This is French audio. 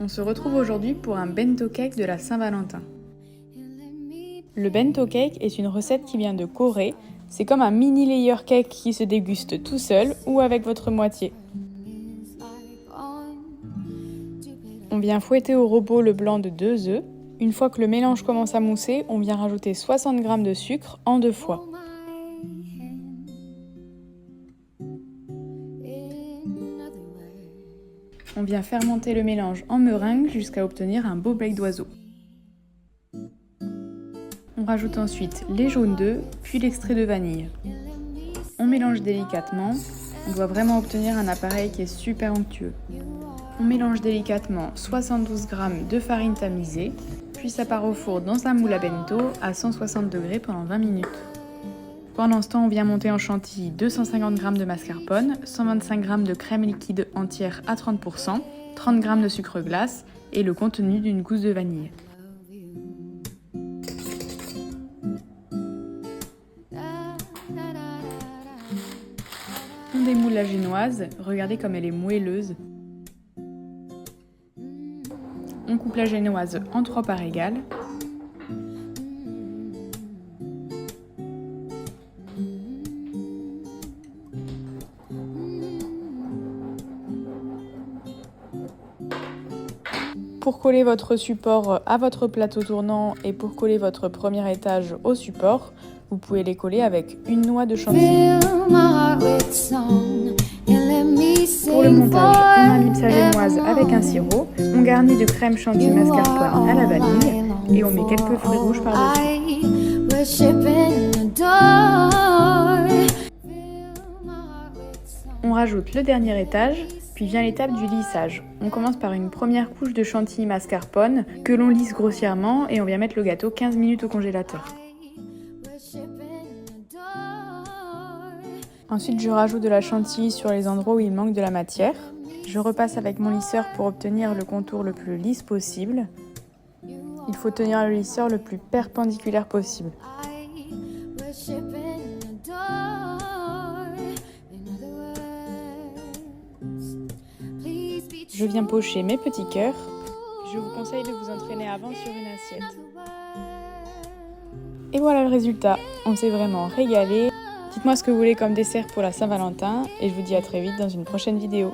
On se retrouve aujourd'hui pour un bento cake de la Saint-Valentin. Le bento cake est une recette qui vient de Corée. C'est comme un mini layer cake qui se déguste tout seul ou avec votre moitié. On vient fouetter au robot le blanc de 2 œufs. Une fois que le mélange commence à mousser, on vient rajouter 60 g de sucre en 2 fois. On vient fermenter le mélange en meringue jusqu'à obtenir un beau bec d'oiseau. On rajoute ensuite les jaunes d'œufs, puis l'extrait de vanille. On mélange délicatement. On doit vraiment obtenir un appareil qui est super onctueux. On mélange délicatement 72 g de farine tamisée, puis ça part au four dans un moule à bento à 160 degrés pendant 20 minutes. Pendant ce temps, on vient monter en chantilly 250 g de mascarpone, 125 g de crème liquide entière à 30%, 30 g de sucre glace et le contenu d'une gousse de vanille. On démoule la génoise, regardez comme elle est moelleuse. On coupe la génoise en 3 parts égales. Pour coller votre support à votre plateau tournant et pour coller votre premier étage au support, vous pouvez les coller avec une noix de chantilly. Pour le montage, on imbibe sa génoise avec un sirop, on garnit de crème chantilly mascarpone à la vanille et on met quelques fruits rouges par-dessus. On rajoute le dernier étage, puis vient l'étape du lissage. On commence par une première couche de chantilly mascarpone que l'on lisse grossièrement et on vient mettre le gâteau 15 minutes au congélateur. Ensuite, je rajoute de la chantilly sur les endroits où il manque de la matière. Je repasse avec mon lisseur pour obtenir le contour le plus lisse possible. Il faut tenir le lisseur le plus perpendiculaire possible. Je viens pocher mes petits cœurs. Je vous conseille de vous entraîner avant sur une assiette. Et voilà le résultat. On s'est vraiment régalé. Dites-moi ce que vous voulez comme dessert pour la Saint-Valentin et je vous dis à très vite dans une prochaine vidéo.